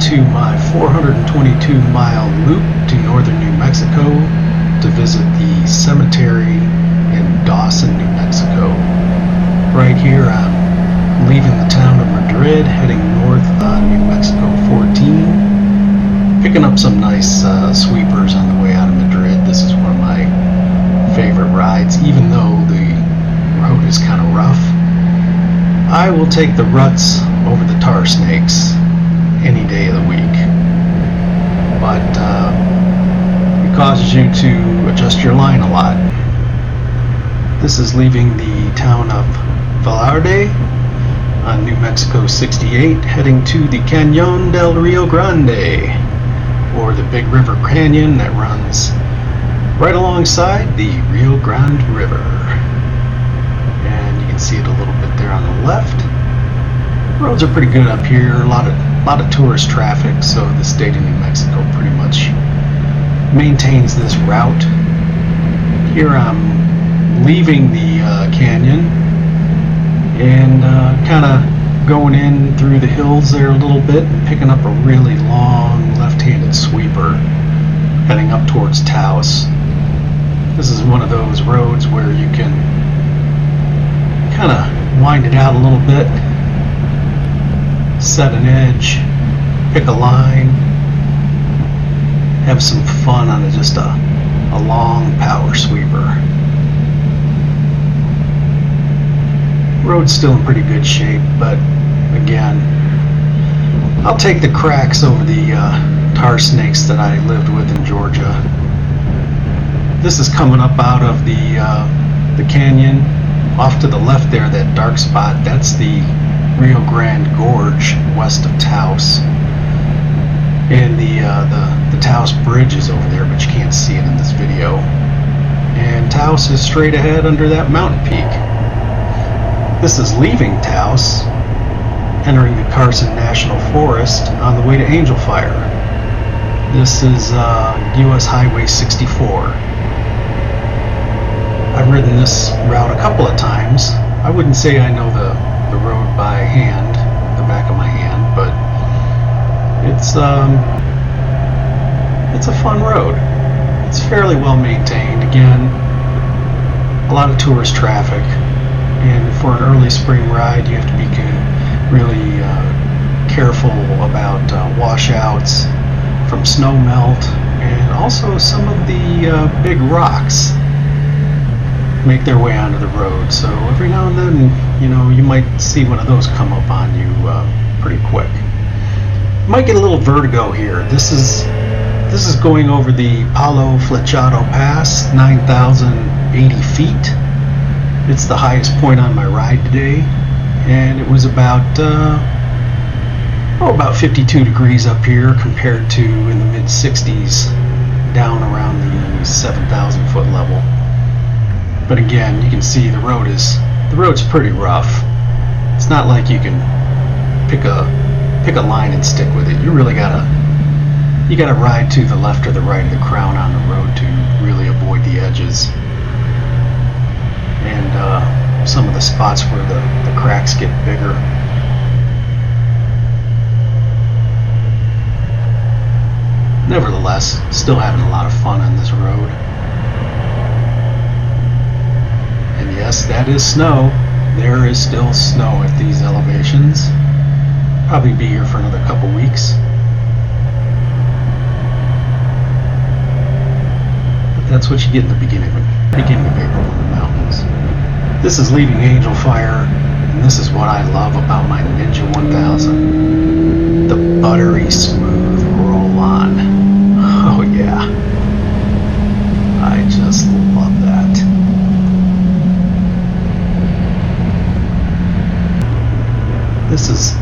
to my 422-mile loop to northern New Mexico to visit the cemetery in Dawson, New Mexico. Right here I'm leaving the town of Madrid, heading north on New Mexico 14, picking up some nice sweepers on the way out of Madrid. This is one of my favorite rides, even though the road is kind of rough. I will take the ruts over the tar snakes any day of the week, but it causes you to adjust your line a lot. This is leaving the town of Velarde on New Mexico 68, heading to the Cañón del Rio Grande, or the Big River Canyon that runs right alongside the Rio Grande River. And you can see it a little bit there on the left. Roads are pretty good up here, a lot of tourist traffic, so the state of New Mexico pretty much maintains this route. Here I'm leaving the canyon and kind of going in through the hills there a little bit and picking up a really long left-handed sweeper heading up towards Taos. This is one of those roads where you can kind of wind it out a little bit, set an edge, pick a line, have some fun on just a long power sweeper. Road's still in pretty good shape, but again, I'll take the cracks over the tar snakes that I lived with in Georgia. This is coming up out of the canyon. Off to the left there, that dark spot, that's the Rio Grande Gorge west of Taos. And the Taos Bridge is over there, but you can't see it in this video. And Taos is straight ahead under that mountain peak. This is leaving Taos, entering the Carson National Forest on the way to Angel Fire. This is US Highway 64. I've ridden this route a couple of times. I wouldn't say I know the road by hand, the back of my hand, but it's a fun road. It's fairly well maintained. Again, a lot of tourist traffic, and for an early spring ride you have to be really careful about washouts from snow melt, and also some of the big rocks make their way onto the road. So every now and then, you might see one of those come up on you pretty quick. You might get a little vertigo here. This is going over the Palo Flechado Pass, 9,080 feet. It's the highest point on my ride today, and it was about 52 degrees up here compared to in the mid-60s down around the 7,000 foot level. But again, you can see the road's pretty rough. It's not like you can pick a line and stick with it. You really gotta ride to the left or the right of the crown on the road to really avoid the edges and some of the spots where the cracks get bigger. Nevertheless, still having a lot of fun on this road. And yes, that is snow. There is still snow at these elevations. Probably be here for another couple weeks. But that's what you get in the beginning of April in the mountains. This is leaving Angel Fire, and this is what I love about my Ninja 1000. The buttery smooth roll on. Oh yeah. I just love that. This is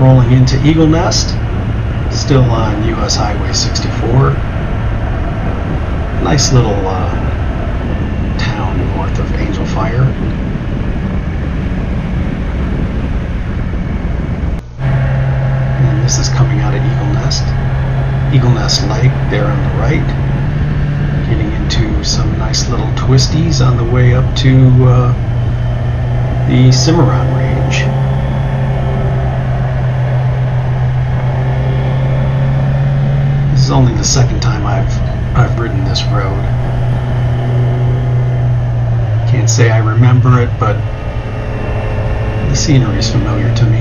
rolling into Eagle Nest, still on US Highway 64. Nice little town north of Angel Fire. And this is coming out of Eagle Nest Lake there on the right. Getting into some nice little twisties on the way up to the Cimarron Range. is only the second time I've ridden this road. Can't say I remember it, but the scenery is familiar to me.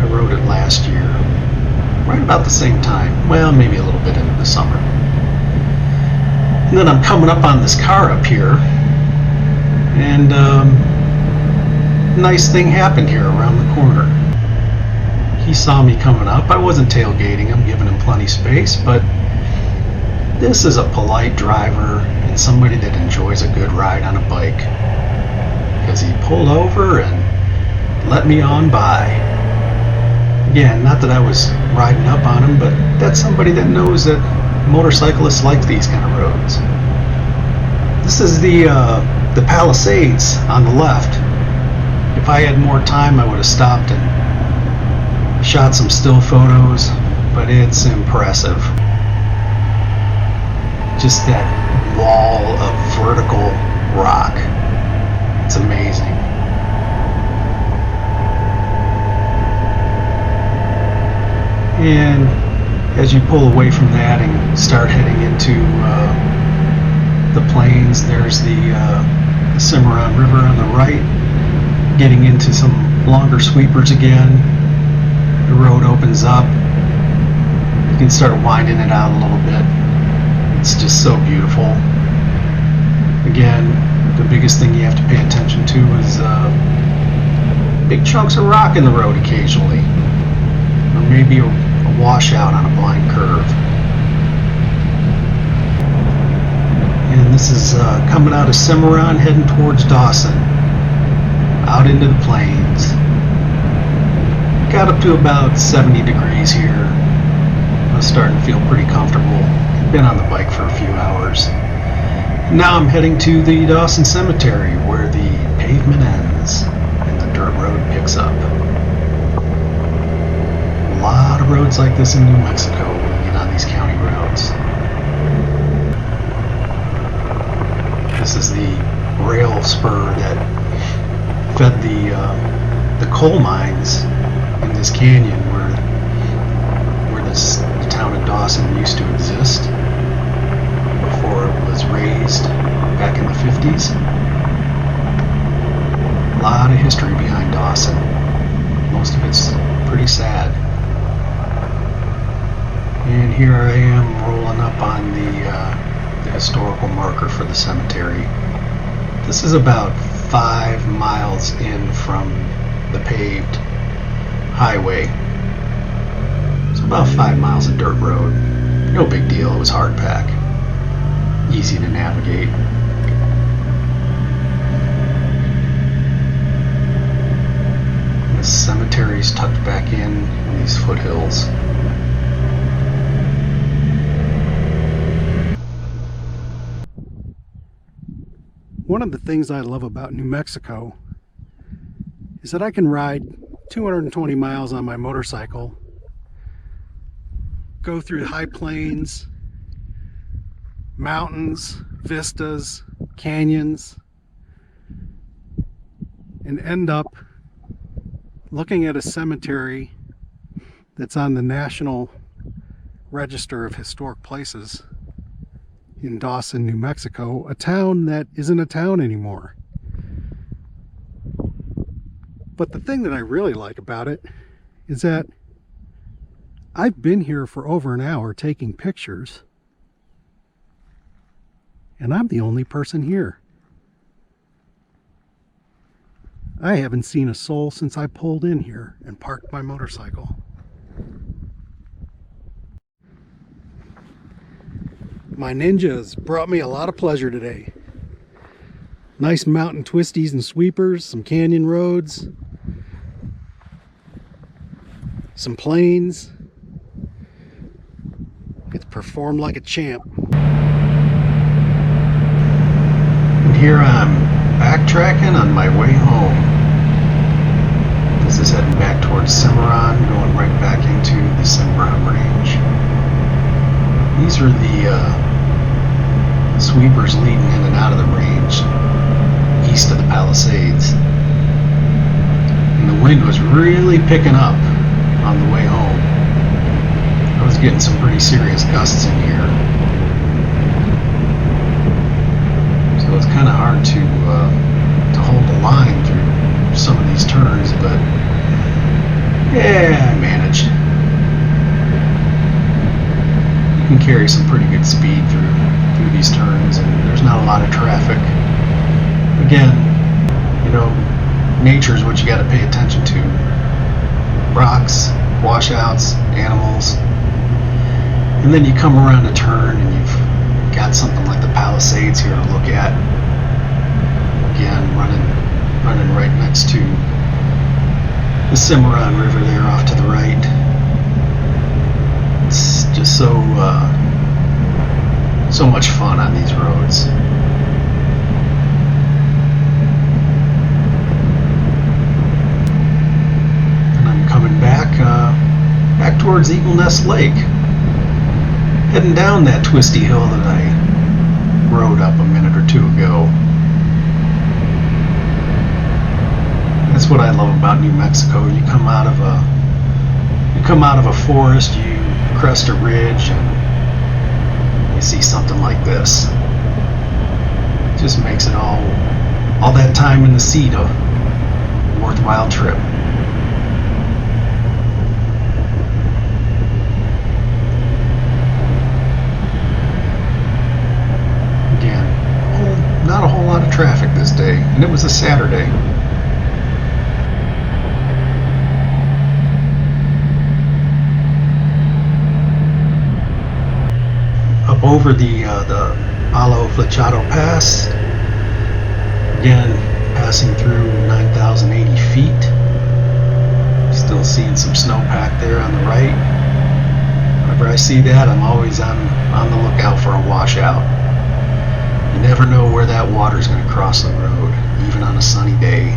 I rode it last year, right about the same time. Well, maybe a little bit into the summer. And then I'm coming up on this car up here, and nice thing happened here around the corner. He saw me coming up. I wasn't tailgating him, giving him plenty space, but this is a polite driver and somebody that enjoys a good ride on a bike, because he pulled over and let me on by. Again, not that I was riding up on him, but that's somebody that knows that motorcyclists like these kind of roads. This is the Palisades on the left. If I had more time, I would have stopped and shot some still photos, but it's impressive. Just that wall of vertical rock. It's amazing. And as you pull away from that and start heading into the plains, there's the Cimarron River on the right, getting into some longer sweepers again. The road opens up. You can start winding it out a little bit. It's just so beautiful. Again, the biggest thing you have to pay attention to is big chunks of rock in the road occasionally, or maybe a washout on a blind curve. And this is coming out of Cimarron, heading towards Dawson, out into the plains. Got up to about 70 degrees here. I was starting to feel pretty comfortable. Been on the bike for a few hours. Now I'm heading to the Dawson Cemetery, where the pavement ends and the dirt road picks up. A lot of roads like this in New Mexico when you get on these county roads. This is the rail spur that fed the coal mines in this canyon where the town of Dawson used to exist before it was raised back in the 50s. A lot of history behind Dawson. Most of it's pretty sad. And here I am rolling up on the historical marker for the cemetery. This is about 5 miles in from the paved highway. It's about 5 miles of dirt road. No big deal, it was hard pack. Easy to navigate. The cemetery's tucked back in these foothills. One of the things I love about New Mexico is that I can ride 220 miles on my motorcycle, go through high plains, mountains, vistas, canyons, and end up looking at a cemetery that's on the National Register of Historic Places in Dawson, New Mexico, a town that isn't a town anymore. But the thing that I really like about it is that I've been here for over an hour taking pictures, and I'm the only person here. I haven't seen a soul since I pulled in here and parked my motorcycle. My Ninjas brought me a lot of pleasure today. Nice mountain twisties and sweepers, some canyon roads, some plains. It's performed like a champ. And here I'm backtracking on my way home. This is heading back towards Cimarron, going right back into the Cimarron Range. These are the sweepers leading in and out of the range east of the Palisades. And the wind was really picking up on the way home. It's getting some pretty serious gusts in here. So it's kind of hard to hold the line through some of these turns, but yeah, I managed. You can carry some pretty good speed through these turns, and there's not a lot of traffic. Again, you know, nature is what you got to pay attention to. Rocks, washouts, animals, and then you come around a turn and you've got something like the Palisades here to look at. Again, running right next to the Cimarron River there off to the right. It's just so much fun on these roads. And I'm coming back towards Eagle Nest Lake, heading down that twisty hill that I rode up a minute or two ago. That's what I love about New Mexico. You come out of a forest, you crest a ridge, and you see something like this. It just makes it all that time in the seat a worthwhile trip. Again, not a whole lot of traffic this day, and it was a Saturday. Over the Palo Flechado Pass, again passing through 9,080 feet. Still seeing some snowpack there on the right. Whenever I see that, I'm always on the lookout for a washout. You never know where that water is going to cross the road, even on a sunny day.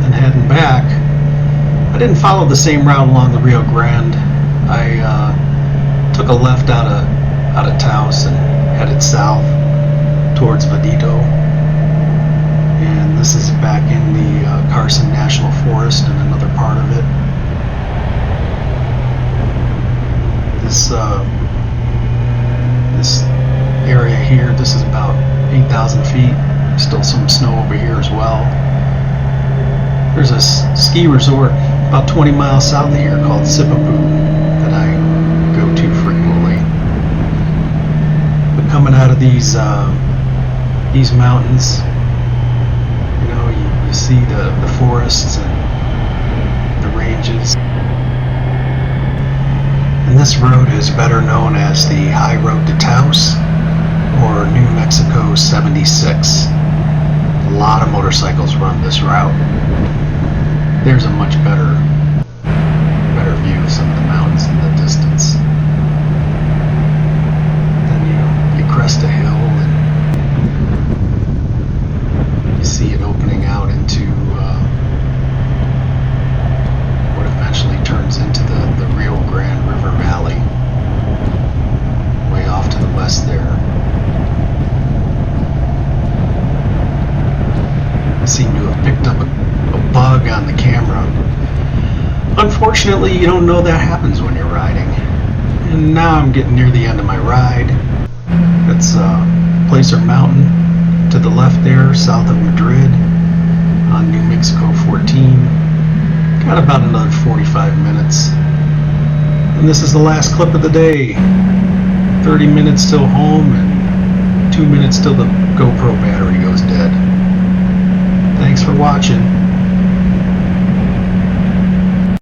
Then heading back, I didn't follow the same route along the Rio Grande. I took a left out of Taos and headed south towards Vadito, and this is back in the Carson National Forest and another part of it. This area here, this is about 8,000 feet. Still some snow over here as well. There's a ski resort about 20 miles south of here called Sipapu that I go to frequently. But coming out of these mountains, you know, you see the forests and the ranges. And this road is better known as the High Road to Taos, or New Mexico 76. A lot of motorcycles run this route. There's a much better view of some of the mountains in the distance. Then you crest a hill and you see it opening out into what eventually turns into the Rio Grande River Valley, way off to the west there. I seem to have picked up a bug on the camera. Unfortunately, you don't know that happens when you're riding. And now I'm getting near the end of my ride. That's Placer Mountain to the left there, south of Madrid, on New Mexico 14. Got about another 45 minutes. And this is the last clip of the day. 30 minutes till home and 2 minutes till the GoPro battery goes dead. Thanks for watching.